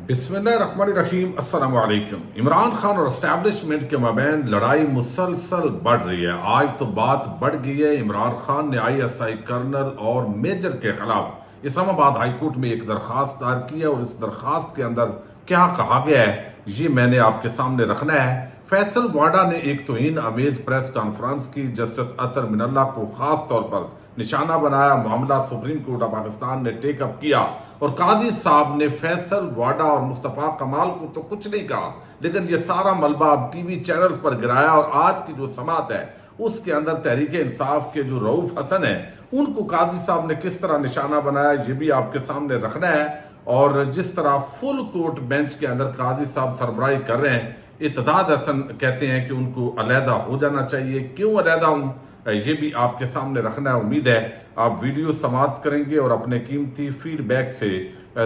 بسم اللہ الرحمن الرحیم السلام علیکم۔ عمران خان اور اسٹیبلشمنٹ کے مابین لڑائی مسلسل بڑھ رہی ہے۔ آج تو بات بڑھ گئی ہے، عمران خان نے ISI کرنل اور میجر کے خلاف اسلام آباد ہائی کورٹ میں ایک درخواست دائر کی ہے، اور اس درخواست کے اندر کیا کہا گیا ہے یہ میں نے آپ کے سامنے رکھنا ہے۔ فیصل واڈا نے ایک توہین آمیز پریس کانفرنس کی، جسٹس اطہر من اللہ کو خاص طور پر نشانہ بنایا۔ معاملہ سپریم کورٹ آف پاکستان نے ٹیک اپ کیا، اور قاضی صاحب نے فیصل واڈا اور مصطفیٰ کمال کو تو کچھ نہیں کہا، لیکن یہ سارا ملبہ اب ٹی وی چینلز پر گرایا، اور آج کی جو سماعت ہے اس کے اندر تحریک انصاف کے جو رؤوف حسن ہیں ان کو قاضی صاحب نے کس طرح نشانہ بنایا یہ بھی آپ کے سامنے رکھنا ہے۔ اور جس طرح فل کورٹ بینچ کے اندر قاضی صاحب سربراہی کر رہے ہیں، اتحاد حسن کہتے ہیں کہ ان کو علیحدہ ہو جانا چاہیے، کیوں علیحدہ ہوں یہ بھی آپ کے سامنے رکھنا ہے۔ امید ہے آپ ویڈیو سماعت کریں گے اور اپنے قیمتی فیڈ بیک سے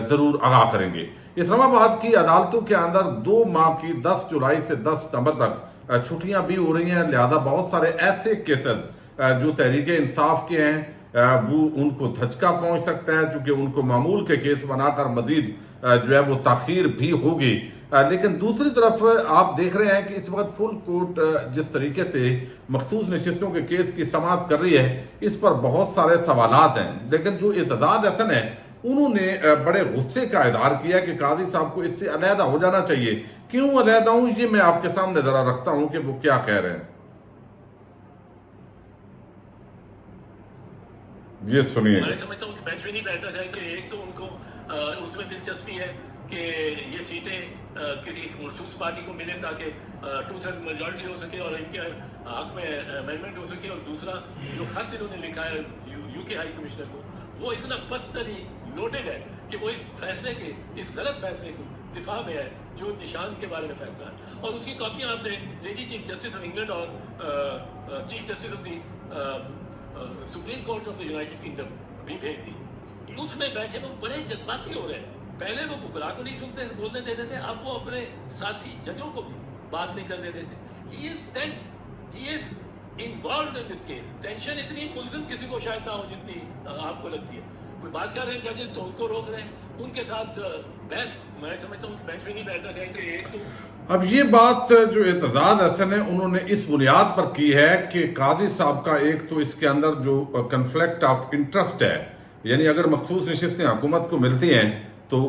ضرور آگاہ کریں گے۔ اسلام آباد کی عدالتوں کے اندر 2 ماہ کی 10 جولائی سے 10 ستمبر تک چھٹیاں بھی ہو رہی ہیں، لہذا بہت سارے ایسے کیسز جو تحریک انصاف کے ہیں وہ ان کو دھچکا پہنچ سکتا ہے، چونکہ ان کو معمول کے کیس بنا کر مزید جو ہے وہ تاخیر بھی ہوگی۔ لیکن دوسری طرف آپ دیکھ رہے ہیں کہ اس وقت فل کورٹ جس طریقے سے مخصوص نشستوں کے کیس کی سماعت کر رہی ہے، اس پر بہت سارے سوالات ہیں، لیکن جو اتحاد حسن ہے انہوں نے بڑے غصے کا اظہار کیا کہ قاضی صاحب کو اس سے علیحدہ ہو جانا چاہیے۔ کیوں علیحدہ ہوں یہ میں آپ کے سامنے ذرا رکھتا ہوں کہ وہ کیا کہہ رہے ہیں، یہ سنیے۔ میں سمجھتا ہوں کہ بینچ میں نہیں بیٹھنا چاہیے کہ ایک تو ان کو اس میں دلچسپی ہے کہ یہ سیٹیں کسی مخصوص پارٹی کو ملیں تاکہ 2/3 میجورٹی ہو سکے اور ان کے حق میں امینڈمنٹ ہو سکے، اور دوسرا جو خط انہوں نے لکھا ہے یو کے ہائی کمشنر کو، وہ اتنا بستری لوڈڈ ہے کہ وہ اس فیصلے کے، اس غلط فیصلے کو دفاع میں ہے جو نشان کے بارے میں فیصلہ ہے، اور اس کی کاپیاں آپ نے lady chief justice of England اور chief justice of the supreme court of the United Kingdom بھی بھیج دی۔ اس میں بیٹھے وہ بڑے جذباتی ہو رہے ہیں، پہلے وہ وکلا کو نہیں سنتے بولنے دیتے تھے، اب وہ اپنے ساتھی ججوں کو بھی بات نہیں کرنے دیتے۔ He is tense, he is involved in this case. Tension اتنی ملزم کسی کو شاید نہ ہو جتنی آپ کو لگتی ہے۔ کوئی بات کر رہے ہیں ججز تو ان کو روک رہے ہیں، ان کے ساتھ بحث میں سمجھتا ہوں کہ بینچ میں نہیں بیٹھنا چاہیے کہ ایک تو اب یہ بات جو اتحاد حسن ہے انہوں نے اس بنیاد پر کی ہے کہ قاضی صاحب کا ایک تو اس کے اندر جو کنفلکٹ آف انٹرسٹ ہے، یعنی اگر مخصوص نشستیں حکومت کو ملتی ہیں تو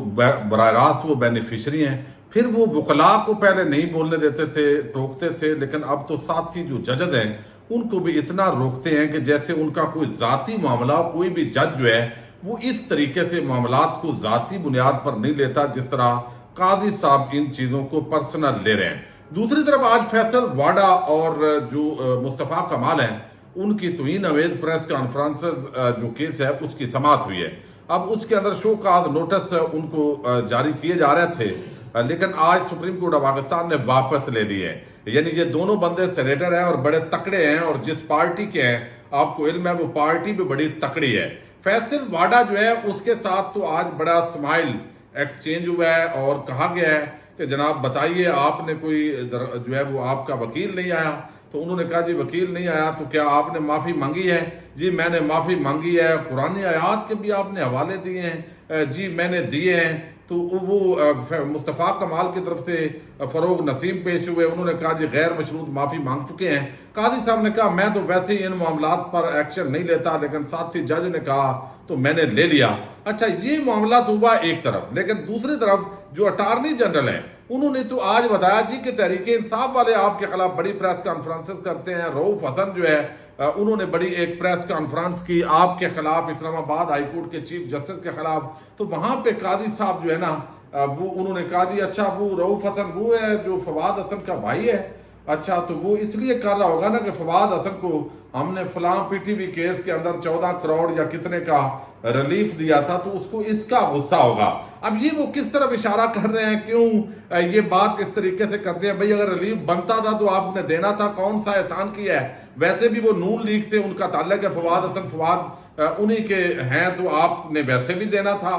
براہ راست وہ بینیفیشری ہیں، پھر وہ وکلاء کو پہلے نہیں بولنے دیتے تھے، ٹوکتے تھے، لیکن اب تو ساتھی جو ججز ہیں ان کو بھی اتنا روکتے ہیں کہ جیسے ان کا کوئی ذاتی معاملہ، کوئی بھی جج جو ہے وہ اس طریقے سے معاملات کو ذاتی بنیاد پر نہیں لیتا جس طرح قاضی صاحب ان چیزوں کو پرسنل لے رہے ہیں۔ دوسری طرف آج فیصل واڈا اور جو مصطفیٰ کمال ہیں ان کی توہین آمیز پریس کانفرنس جو کیس ہے اس کی سماعت ہوئی ہے۔ اب اس کے اندر شو کاز نوٹس ان کو جاری کیے جا رہے تھے، لیکن آج سپریم کورٹ آف پاکستان نے واپس لے لیے ہیں۔ یعنی یہ دونوں بندے سینیٹر ہیں اور بڑے تکڑے ہیں، اور جس پارٹی کے ہیں آپ کو علم ہے وہ پارٹی بھی بڑی تکڑی ہے۔ فیصل واڈا جو ہے اس کے ساتھ تو آج بڑا سمائل ایکسچینج ہوا ہے، اور کہا گیا ہے کہ جناب بتائیے آپ نے کوئی جو ہے وہ آپ کا وکیل نہیں آیا؟ تو انہوں نے کہا جی وکیل نہیں آیا تو کیا آپ نے معافی مانگی ہے؟ جی میں نے معافی مانگی ہے، قرآن آیات کے بھی آپ نے حوالے دیے ہیں؟ جی میں نے دیے ہیں۔ تو وہ مصطفیٰ کمال کی طرف سے فروغ نسیم پیش ہوئے، انہوں نے کہا جی غیر مشروط معافی مانگ چکے ہیں۔ قاضی صاحب نے کہا میں تو ویسے ہی ان معاملات پر ایکشن نہیں لیتا، لیکن ساتھی جج نے کہا تو میں نے لے لیا۔ اچھا یہ معاملات ہوا ایک طرف، لیکن دوسری طرف جو اٹارنی جنرل ہیں انہوں نے تو آج بتایا جی کہ تحریک انصاف والے آپ کے خلاف بڑی پریس کانفرنسز کرتے ہیں۔ رؤوف حسن جو ہے انہوں نے بڑی ایک پریس کانفرنس کی آپ کے خلاف، اسلام آباد ہائی کورٹ کے چیف جسٹس کے خلاف۔ تو وہاں پہ قاضی صاحب جو ہے نا وہ انہوں نے کہا جی اچھا وہ رؤوف حسن وہ ہے جو فواد حسن کا بھائی ہے؟ اچھا تو وہ اس لیے کر رہا ہوگا نا کہ فواد حسن کو ہم نے فلاں پی ٹی وی کیس کے اندر 14 کروڑ یا کتنے کا ریلیف دیا تھا، تو اس کو اس کا غصہ ہوگا۔ اب یہ وہ کس طرف اشارہ کر رہے ہیں، کیوں یہ بات اس طریقے سے کرتے ہیں؟ بھئی اگر ریلیف بنتا تھا تو آپ نے دینا تھا، کون سا احسان کیا ہے؟ ویسے بھی وہ نون لیگ سے ان کا تعلق ہے، فواد حسن فواد انہی کے ہیں، تو آپ نے ویسے بھی دینا تھا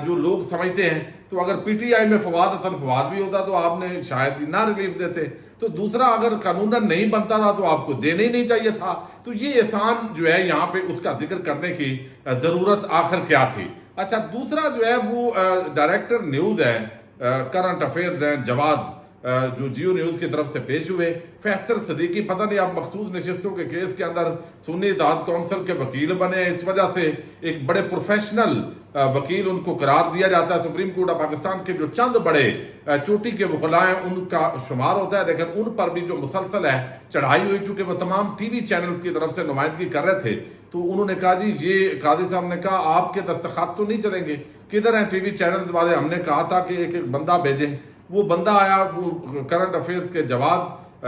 جو لوگ سمجھتے ہیں۔ تو اگر پی ٹی آئی میں فواد حسن فواد بھی ہوتا تو آپ نے شاید نہ ریلیف دیتے۔ تو دوسرا اگر قانوناً نہیں بنتا تھا تو آپ کو دینے ہی نہیں چاہیے تھا۔ تو یہ احسان جو ہے یہاں پہ اس کا ذکر کرنے کی ضرورت آخر کیا تھی؟ اچھا دوسرا جو ہے وہ ڈائریکٹر نیوز ہے کرنٹ افیئرز ہیں جواد جو جیو نیوز کی طرف سے پیش ہوئے. فیصل صدیقی پتہ نہیں آپ مخصوص نشستوں کے کیس کے اندر سنی اتحاد کونسل کے وکیل بنے ہیں, اس وجہ سے ایک بڑے پروفیشنل وکیل ان کو قرار دیا جاتا ہے. سپریم کورٹ آف پاکستان کے جو چند بڑے چوٹی کے وکلاء ہیں ان کا شمار ہوتا ہے, لیکن ان پر بھی جو مسلسل ہے چڑھائی ہوئی, چونکہ وہ تمام ٹی وی چینلز کی طرف سے نمائندگی کر رہے تھے. تو انہوں نے کہا جی یہ قاضی صاحب نے کہا آپ کے دستخط تو نہیں چلیں گے, کدھر ہیں ٹی وی چینلز والے, ہم نے کہا تھا کہ ایک بندہ بھیجیں. وہ بندہ آیا, وہ کرنٹ افیئرز کے جواد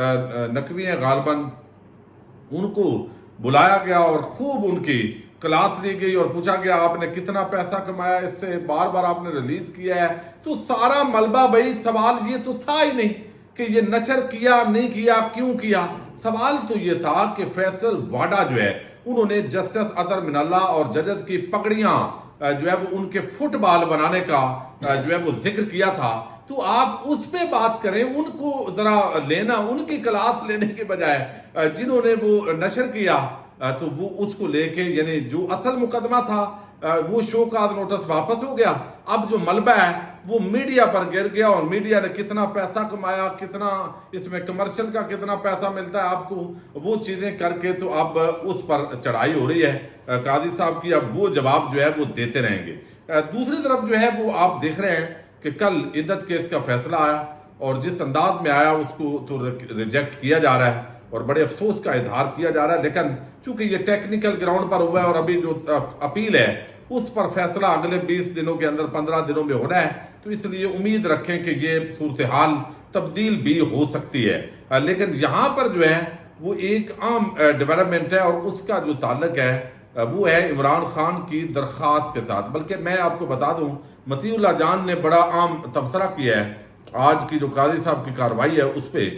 نقوی ہیں غالباً, ان کو بلایا گیا اور خوب ان کی کلاس لی گئی اور پوچھا گیا آپ نے کتنا پیسہ کمایا اس سے, بار بار آپ نے ریلیز کیا ہے. تو سارا ملبہ بھائی سوال یہ تو تھا ہی نہیں کہ یہ نشر کیا نہیں کیا, کیوں کیا. سوال تو یہ تھا کہ فیصل واڈا جو ہے انہوں نے جسٹس اطہر من اللہ اور ججز کی پگڑیاں جو ہے وہ ان کے فٹ بال بنانے کا جو ہے وہ ذکر کیا تھا. تو آپ اس پہ بات کریں, ان کو ذرا لینا, ان کی کلاس لینے کے بجائے جنہوں نے وہ نشر کیا تو وہ اس کو لے کے, یعنی جو اصل مقدمہ تھا وہ شو کاز نوٹس واپس ہو گیا. اب جو ملبہ ہے وہ میڈیا پر گر گیا اور میڈیا نے کتنا پیسہ کمایا, کتنا اس میں کمرشل کا کتنا پیسہ ملتا ہے آپ کو, وہ چیزیں کر کے تو اب اس پر چڑھائی ہو رہی ہے قاضی صاحب کی. اب وہ جواب جو ہے وہ دیتے رہیں گے. دوسری طرف جو ہے وہ آپ دیکھ رہے ہیں کہ کل عدت کیس کا فیصلہ آیا اور جس انداز میں آیا اس کو تو ریجیکٹ کیا جا رہا ہے اور بڑے افسوس کا اظہار کیا جا رہا ہے. لیکن چونکہ یہ ٹیکنیکل گراؤنڈ پر ہوا ہے اور ابھی جو اپیل ہے اس پر فیصلہ اگلے 20 دنوں کے اندر 15 دنوں میں ہونا ہے, تو اس لیے امید رکھیں کہ یہ صورتحال تبدیل بھی ہو سکتی ہے. لیکن یہاں پر جو ہے وہ ایک عام ڈیولپمنٹ ہے اور اس کا جو تعلق ہے وہ ہے عمران خان کی درخواست کے ساتھ. بلکہ میں آپ کو بتا دوں مطیع اللہ جان نے بڑا عام تبصرہ کیا ہے آج کی جو قاضی صاحب کی کارروائی ہے اس پہ.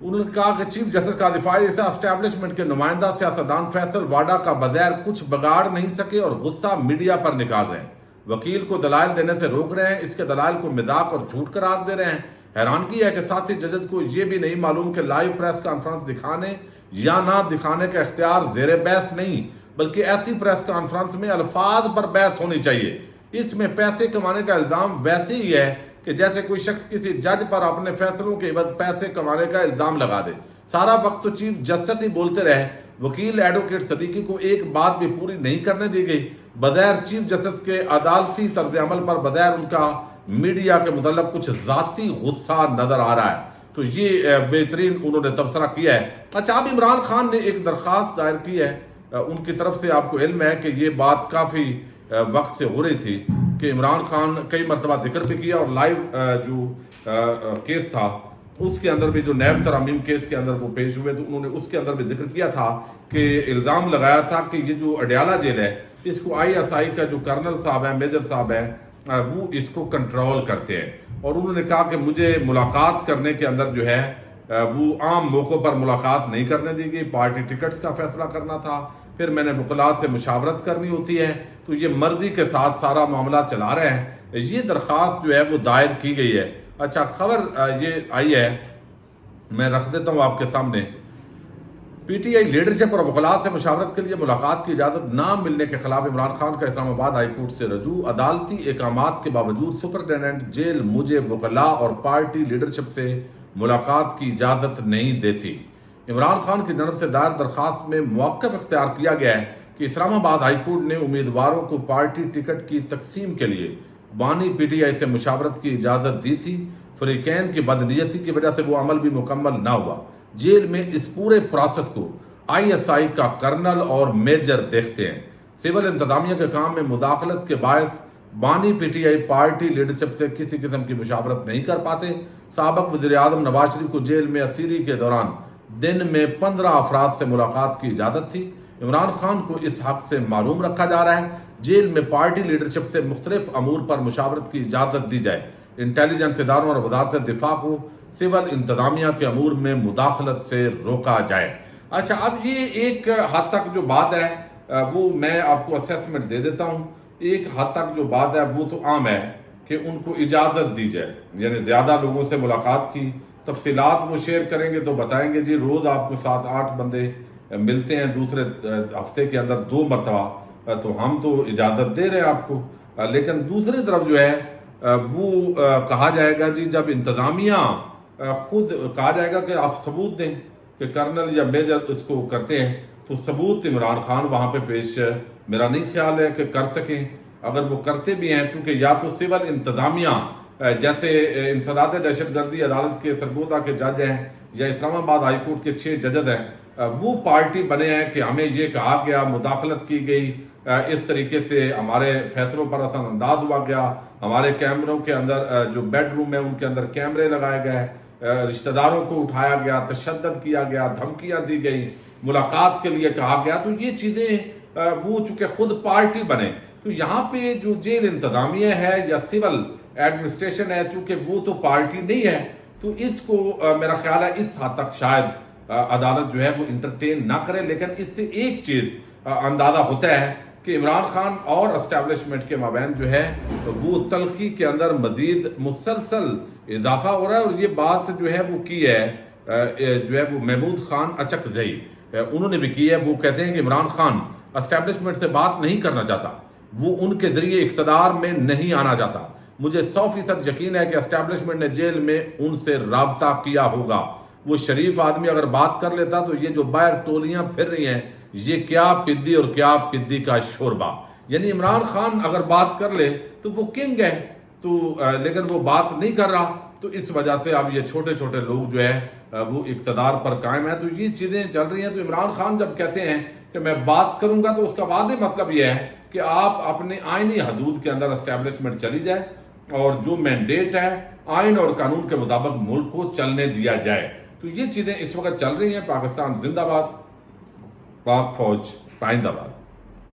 انہوں نے کہا کہ چیف جسٹس کا دفاع اسٹیبلشمنٹ کے نمائندہ سیاستدان فیصل واڈا کا بغیر کچھ بگاڑ نہیں سکے اور غصہ میڈیا پر نکال رہے ہیں, وکیل کو دلائل دینے سے روک رہے ہیں, اس کے دلائل کو مذاق اور جھوٹ قرار دے رہے ہیں. حیرانگی ہے کہ ساتھی ججز کو یہ بھی نہیں معلوم کہ لائیو پریس کانفرنس دکھانے یا نہ دکھانے کا اختیار زیر بحث نہیں, بلکہ ایسی پریس کانفرنس میں الفاظ پر بحث ہونی چاہیے. اس میں پیسے کمانے کا الزام ویسے ہی ہے کہ جیسے کوئی شخص کسی جج پر اپنے فیصلوں کے عوض پیسے کمانے کا الزام لگا دے. سارا وقت تو چیف جسٹس ہی بولتے رہے. وکیل ایڈوکیٹ صدیقی کو ایک بات بھی پوری نہیں کرنے دی گئی. بغیر چیف جسٹس کے عدالتی طرز عمل پر بغیر ان کا میڈیا کے متعلق کچھ ذاتی غصہ نظر آ رہا ہے. تو یہ بہترین انہوں نے تبصرہ کیا ہے. اچھا, اب عمران خان نے ایک درخواست دائر کی ہے ان کی طرف سے. آپ کو علم ہے کہ یہ بات کافی وقت سے ہو رہی تھی کہ عمران خان کئی مرتبہ ذکر بھی کیا اور لائیو جو کیس تھا اس کے اندر بھی جو نیب ترامیم کیس کے اندر وہ پیش ہوئے تو انہوں نے اس کے اندر بھی ذکر کیا تھا کہ الزام لگایا تھا کہ یہ جو اڈیالہ جیل ہے اس کو ISI کا جو کرنل صاحب ہے, میجر صاحب ہے, وہ اس کو کنٹرول کرتے ہیں. اور انہوں نے کہا کہ مجھے ملاقات کرنے کے اندر جو ہے وہ عام موقعوں پر ملاقات نہیں کرنے دی گئی, پارٹی ٹکٹس کا فیصلہ کرنا تھا, پھر میں نے وکلاء سے مشاورت کرنی ہوتی ہے, تو یہ مرضی کے ساتھ سارا معاملہ چلا رہے ہیں. یہ درخواست جو ہے وہ دائر کی گئی ہے. اچھا, خبر یہ آئی ہے, میں رکھ دیتا ہوں آپ کے سامنے. PTI لیڈرشپ اور وکلاء سے مشاورت کے لیے ملاقات کی اجازت نہ ملنے کے خلاف عمران خان کا اسلام آباد ہائی کورٹ سے رجوع. عدالتی احکامات کے باوجود سپرنٹینڈنٹ جیل مجھے وکلاء اور پارٹی لیڈرشپ سے ملاقات کی اجازت نہیں دیتی. عمران خان کی جانب سے دائر درخواست میں موقف اختیار کیا گیا ہے کہ اسلام آباد ہائی کورٹ نے امیدواروں کو پارٹی ٹکٹ کی تقسیم کے لیے بانی PTI سے مشاورت کی اجازت دی تھی. فریقین کی بدنیتی کی وجہ سے وہ عمل بھی مکمل نہ ہوا. جیل میں اس پورے پروسیس کو ISI کا کرنل اور میجر دیکھتے ہیں. سول انتظامیہ کے کام میں مداخلت کے باعث بانی PTI پارٹی لیڈرشپ سے کسی قسم کی مشاورت نہیں کر پاتے. سابق وزیر اعظم نواز شریف کو جیل میں اسیری کے دوران دن میں 15 افراد سے ملاقات کی اجازت تھی. عمران خان کو اس حق سے معروم رکھا جا رہا ہے. جیل میں پارٹی لیڈرشپ سے مختلف امور پر مشاورت کی اجازت دی جائے. انٹیلیجنس اداروں اور وزارت دفاع کو سول انتظامیہ کے امور میں مداخلت سے روکا جائے. اچھا, اب یہ ایک حد تک جو بات ہے وہ میں آپ کو اسیسمنٹ دے دیتا ہوں. ایک حد تک جو بات ہے وہ تو عام ہے کہ ان کو اجازت دی جائے, یعنی زیادہ لوگوں سے ملاقات کی تفصیلات وہ شیئر کریں گے تو بتائیں گے جی روز آپ کو 7-8 بندے ملتے ہیں, دوسرے ہفتے کے اندر 2 مرتبہ, تو ہم تو اجازت دے رہے ہیں آپ کو. لیکن دوسری طرف جو ہے وہ کہا جائے گا جی جب انتظامیہ خود کہا جائے گا کہ آپ ثبوت دیں کہ کرنل یا میجر اس کو کرتے ہیں، تو ثبوت عمران خان وہاں پہ پیش میرا نہیں خیال ہے کہ کر سکیں۔ اگر وہ کرتے بھی ہیں، چونکہ یا تو سول انتظامیہ جیسے انسداد دہشت گردی عدالت کے سرگودا کے جج ہیں یا اسلام آباد ہائی کورٹ کے 6 ججز ہیں، وہ پارٹی بنے ہیں کہ ہمیں یہ کہا گیا، مداخلت کی گئی، اس طریقے سے ہمارے فیصلوں پر اثر انداز ہوا گیا، ہمارے کیمروں کے اندر جو بیڈ روم ہے ان کے اندر کیمرے لگائے گئے، رشتہ داروں کو اٹھایا گیا، تشدد کیا گیا، دھمکیاں دی گئی، ملاقات کے لیے کہا گیا، تو یہ چیزیں وہ چونکہ خود پارٹی بنے، تو یہاں پہ جو جیل انتظامیہ ہے یا سول ایڈمنسٹریشن ہے، چونکہ وہ تو پارٹی نہیں ہے، تو اس کو میرا خیال ہے اس حد تک شاید عدالت جو ہے وہ انٹرٹین نہ کرے۔ لیکن اس سے ایک چیز اندازہ ہوتا ہے کہ عمران خان اور اسٹیبلشمنٹ کے مابین جو ہے وہ تلخی کے اندر مزید مسلسل اضافہ ہو رہا ہے، اور یہ بات جو ہے وہ کی ہے جو ہے وہ محمود خان اچکزئی انہوں نے بھی کی ہے۔ وہ کہتے ہیں کہ عمران خان اسٹیبلشمنٹ سے بات نہیں کرنا چاہتا، وہ ان کے ذریعے اقتدار میں نہیں آنا چاہتا۔ مجھے 100% یقین ہے کہ اسٹیبلشمنٹ نے جیل میں ان سے رابطہ کیا ہوگا۔ وہ شریف آدمی اگر بات کر لیتا تو یہ جو باہر ٹولیاں پھر رہی ہیں، یہ کیا پدی اور کیا پدی کا شوربہ، یعنی عمران خان اگر بات کر لے تو وہ کنگ ہے، تو لیکن وہ بات نہیں کر رہا، تو اس وجہ سے اب یہ چھوٹے چھوٹے لوگ جو ہے وہ اقتدار پر قائم ہیں۔ تو یہ چیزیں چل رہی ہیں۔ تو عمران خان جب کہتے ہیں کہ میں بات کروں گا، تو اس کا واضح مطلب یہ ہے کہ آپ اپنے آئینی حدود کے اندر اسٹیبلشمنٹ چلی جائے، اور جو مینڈیٹ ہے آئین اور قانون کے مطابق ملک کو چلنے دیا جائے۔ تو یہ چیزیں اس وقت چل رہی ہیں۔ پاکستان زندہ باد، پاک فوج پائندہ باد۔